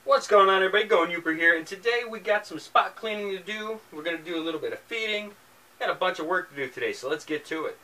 What's going on, everybody? Going Yooper here, and today we got some spot cleaning to do. We're going to do a little bit of feeding. Got a bunch of work to do today, so let's get to it.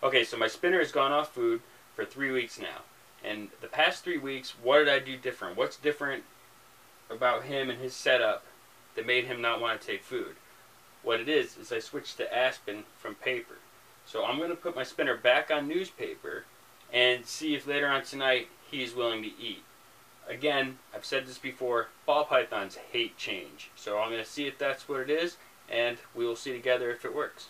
Okay, so my spinner has gone off food for 3 weeks now. And the past 3 weeks, what did I do different? What's different about him and his setup that made him not want to take food? What it is I switched to Aspen from paper. So I'm going to put my spinner back on newspaper and see if later on tonight he's willing to eat. Again, I've said this before, ball pythons hate change. So I'm going to see if that's what it is, and we will see together if it works.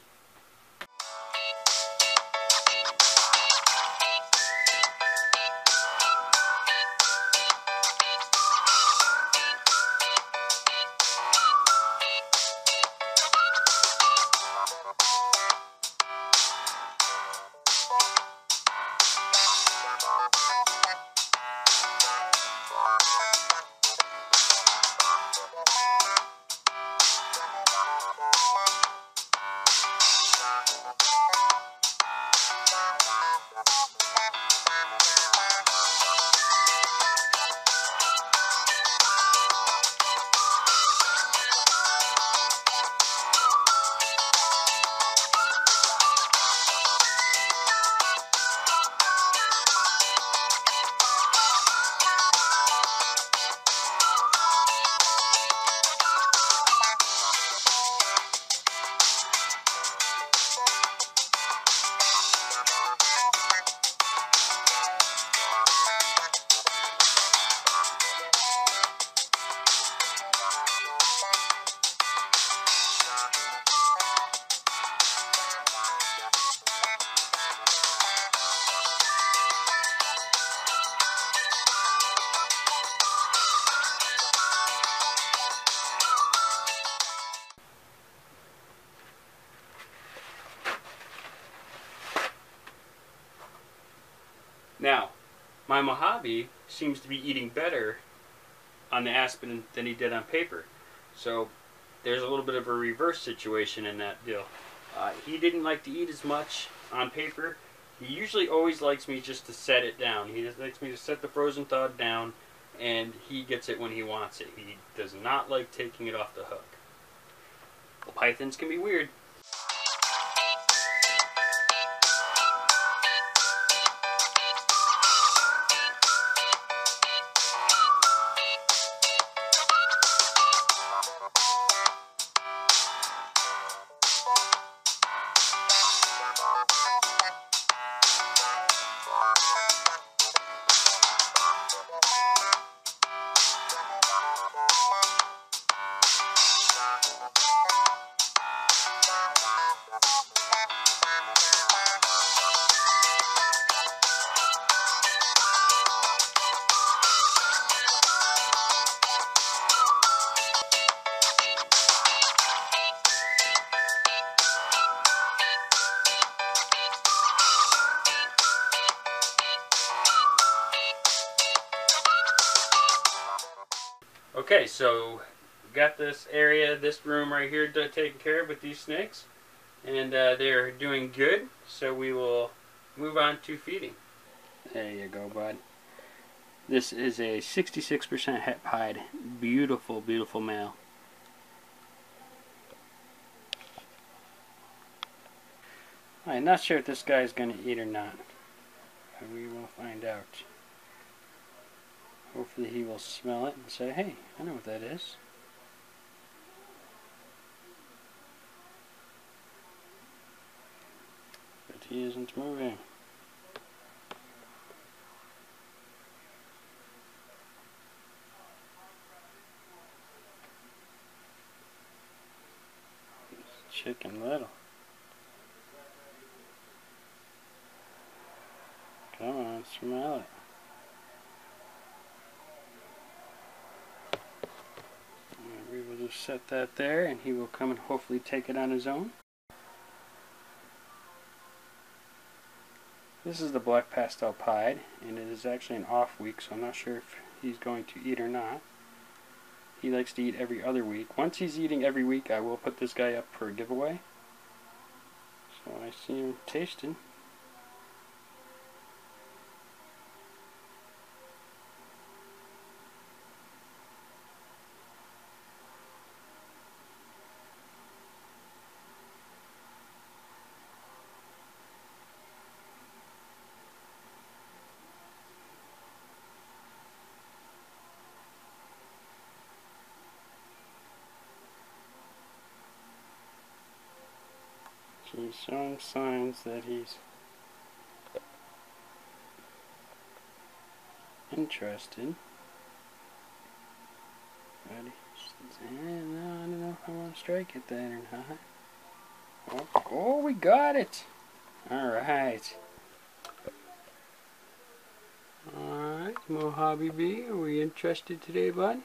Now, my Mojave seems to be eating better on the Aspen than he did on paper. So there's a little bit of a reverse situation in that deal. He didn't like to eat as much on paper. He usually always likes me just to set it down. He just likes me to set the frozen thawed down, and he gets it when he wants it. He does not like taking it off the hook. Well, pythons can be weird. Okay, so we got this area, this room right here taken care of with these snakes, and they're doing good, so we will move on to feeding. There you go, bud. This is a 66% het pied, beautiful, beautiful male. I'm not sure if this guy's going to eat or not. We will find out. Hopefully he will smell it and say, hey, I know what that is. But he isn't moving. Chicken Little. Smell it. We will just set that there, and he will come and hopefully take it on his own. This is the black pastel pied, and it is actually an off week, so I'm not sure if he's going to eat or not. He likes to eat every other week. Once he's eating every week, I will put this guy up for a giveaway. So I see him tasting. He's showing signs that he's interested. But I don't know if I want to strike at that or not. Oh, we got it! Alright. Alright, Mojave B, are we interested today, bud?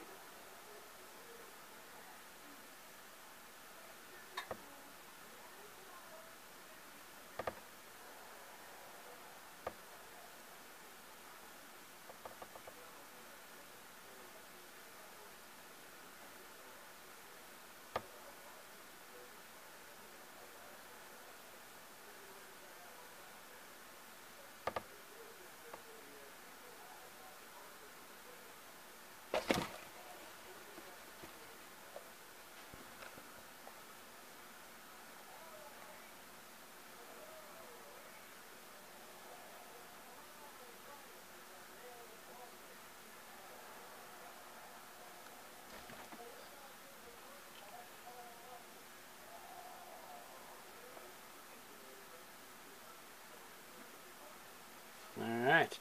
Alright,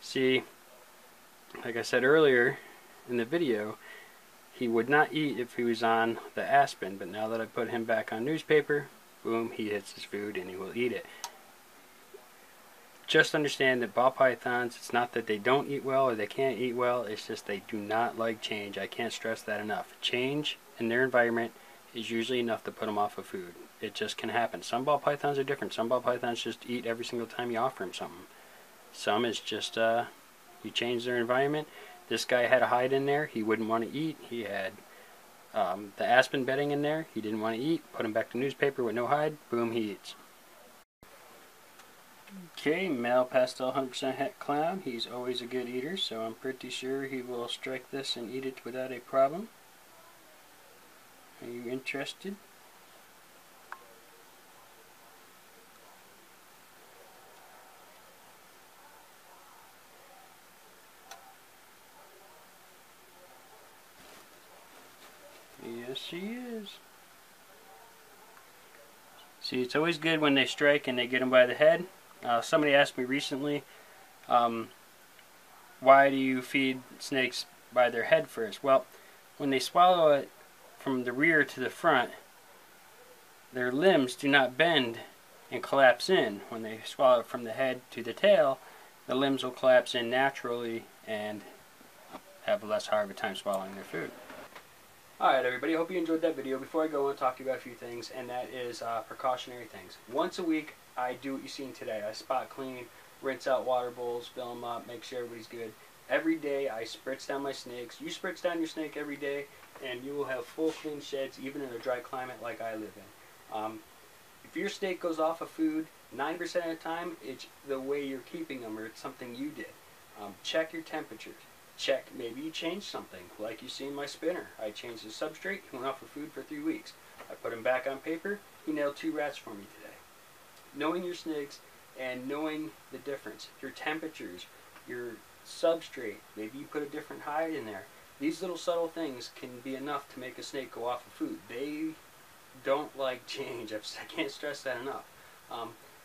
see, like I said earlier in the video, he would not eat if he was on the Aspen, but now that I put him back on newspaper, boom, he hits his food and he will eat it. Just understand that ball pythons, it's not that they don't eat well or they can't eat well, it's just they do not like change. I can't stress that enough. Change in their environment is usually enough to put them off of food. It just can happen. Some ball pythons are different. Some ball pythons just eat every single time you offer them something. Some is just, you change their environment. This guy had a hide in there. He wouldn't want to eat. He had the aspen bedding in there. He didn't want to eat. Put him back to newspaper with no hide. Boom, he eats. Okay, male pastel 100% het clown. He's always a good eater, so I'm pretty sure he will strike this and eat it without a problem. Are you interested? Yes, he is. See, it's always good when they strike and they get him by the head. Somebody asked me recently, why do you feed snakes by their head first? Well, when they swallow it from the rear to the front, their limbs do not bend and collapse in. When they swallow it from the head to the tail, the limbs will collapse in naturally and have a less hard of a time swallowing their food. Alright everybody, I hope you enjoyed that video. Before I go, I want to talk to you about a few things, and that is precautionary things. Once a week, I do what you've seen today. I spot clean, rinse out water bowls, fill them up, make sure everybody's good. Every day I spritz down my snakes. You spritz down your snake every day, and you will have full clean sheds, even in a dry climate like I live in. If your snake goes off of food, 90% of the time, it's the way you're keeping them, or it's something you did. Check your temperatures. Check, maybe you changed something, like you see in my spinner. I changed his substrate, he went off of food for 3 weeks. I put him back on paper, he nailed 2 rats for me today. Knowing your snakes and knowing the difference, your temperatures, your substrate, maybe you put a different hide in there. These little subtle things can be enough to make a snake go off of food. They don't like change, I can't stress that enough.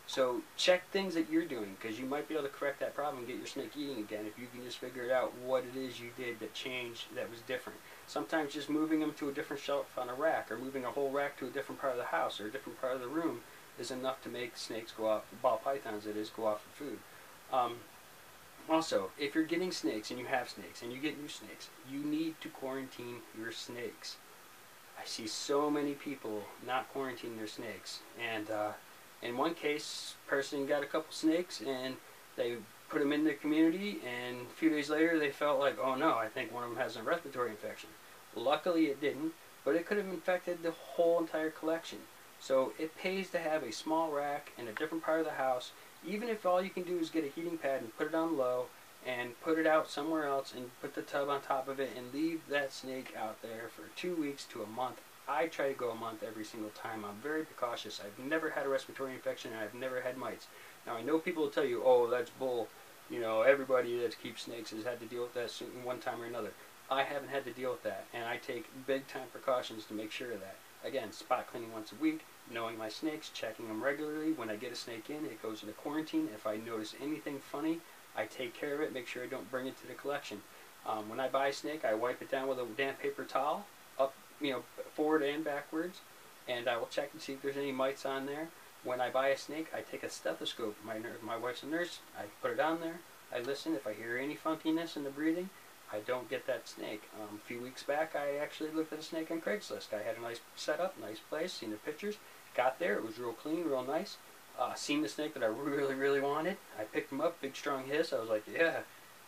So check things that you're doing, because you might be able to correct that problem and get your snake eating again if you can just figure out what it is you did that changed, that was different. Sometimes just moving them to a different shelf on a rack, or moving a whole rack to a different part of the house or a different part of the room is enough to make snakes go off, ball pythons that is, go off of food. Also, if you're getting snakes and you have snakes and you get new snakes, you need to quarantine your snakes. I see so many people not quarantining their snakes, and in one case, person got a couple snakes and they put them in their community, and a few days later they felt like, oh no, I think one of them has a respiratory infection. Luckily it didn't, but it could have infected the whole entire collection. So it pays to have a small rack in a different part of the house, even if all you can do is get a heating pad and put it on low and put it out somewhere else and put the tub on top of it and leave that snake out there for 2 weeks to a month. I try to go a month every single time. I'm very precautious. I've never had a respiratory infection and I've never had mites. Now I know people will tell you, oh, that's bull. You know, everybody that keeps snakes has had to deal with that one time or another. I haven't had to deal with that, and I take big time precautions to make sure of that. Again, spot cleaning once a week, knowing my snakes, checking them regularly. When I get a snake in, it goes into quarantine. If I notice anything funny, I take care of it, make sure I don't bring it to the collection. When I buy a snake, I wipe it down with a damp paper towel, up, forward and backwards, and I will check and see if there's any mites on there. When I buy a snake, I take a stethoscope. My wife's a nurse. I put it on there. I listen. If I hear any funkiness in the breathing, I don't get that snake. A few weeks back, I actually looked at a snake on Craigslist. I had a nice setup, nice place, seen the pictures, got there. It was real clean, real nice. Seen the snake that I really, really wanted. I picked him up, big strong hiss. I was like, yeah.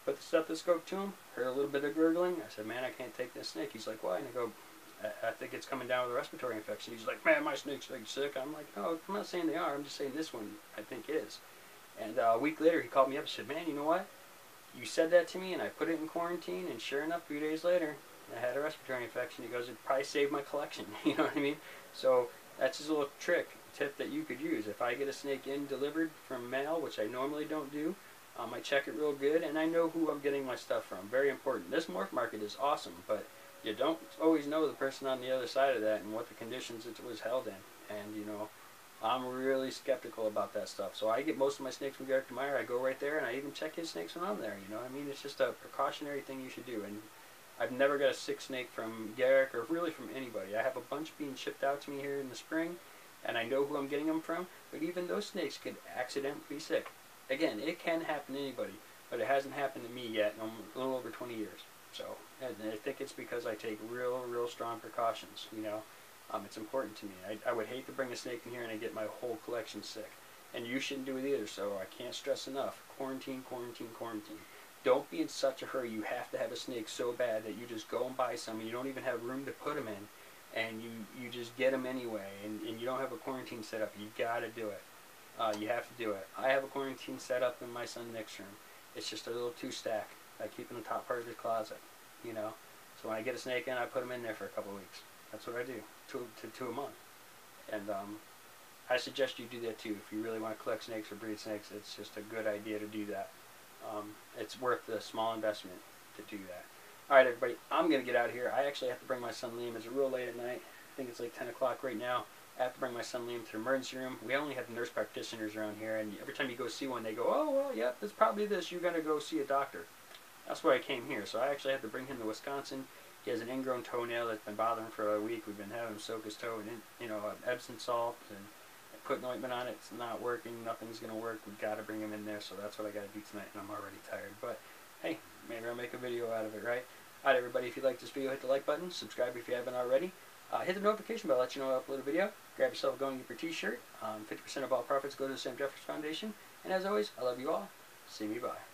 Put the stethoscope to him, heard a little bit of gurgling. I said, man, I can't take this snake. He's like, why? And I go, I think it's coming down with a respiratory infection. He's like, man, my snake's like sick. I'm like, no, I'm not saying they are. I'm just saying this one I think is. And a week later, he called me up and said, man, you know what? You said that to me, and I put it in quarantine, and sure enough, a few days later, I had a respiratory infection. He goes, it probably saved my collection. You know what I mean? So that's his little tip that you could use. If I get a snake in delivered from mail, which I normally don't do, I check it real good, and I know who I'm getting my stuff from. Very important. This morph market is awesome, but you don't always know the person on the other side of that and what the conditions it was held in. And, I'm really skeptical about that stuff. So I get most of my snakes from Garrick Meyer. I go right there, and I even check his snakes when I'm there. You know what I mean? It's just a precautionary thing you should do. And I've never got a sick snake from Garrick or really from anybody. I have a bunch being shipped out to me here in the spring, and I know who I'm getting them from. But even those snakes could accidentally be sick. Again, it can happen to anybody, but it hasn't happened to me yet in a little over 20 years. So, and I think it's because I take real strong precautions, It's important to me. I would hate to bring a snake in here and I get my whole collection sick. And you shouldn't do it either, so I can't stress enough. Quarantine, quarantine, quarantine. Don't be in such a hurry. You have to have a snake so bad that you just go and buy some and you don't even have room to put them in. And you just get them anyway, and you don't have a quarantine set up. You gotta do it. You have to do it. I have a quarantine set up in my son's next room. It's just a little 2-stack. I keep in the top part of the closet, So when I get a snake in, I put them in there for a couple of weeks. That's what I do, two a month. And I suggest you do that too. If you really want to collect snakes or breed snakes, it's just a good idea to do that. It's worth the small investment to do that. Alright everybody, I'm going to get out of here. I actually have to bring my son Liam. It's real late at night. I think it's like 10 o'clock right now. I have to bring my son Liam to the emergency room. We only have nurse practitioners around here, and every time you go see one, they go, oh, well, yeah, it's probably this. You're going to go see a doctor. That's why I came here. So I actually have to bring him to Wisconsin. He has an ingrown toenail that's been bothering him for a week. We've been having him soak his toe in, Epsom salt and putting ointment on it. It's not working. Nothing's going to work. We've got to bring him in there. So that's what I got to do tonight, and I'm already tired. But, hey, maybe I'll make a video out of it, right? Alright, everybody, if you like this video, hit the like button. Subscribe if you haven't already. Hit the notification bell, let you know I upload a video. Grab yourself a Going Yooper t-shirt. 50% of all profits go to the Sam Jeffers Foundation. And as always, I love you all. See me bye.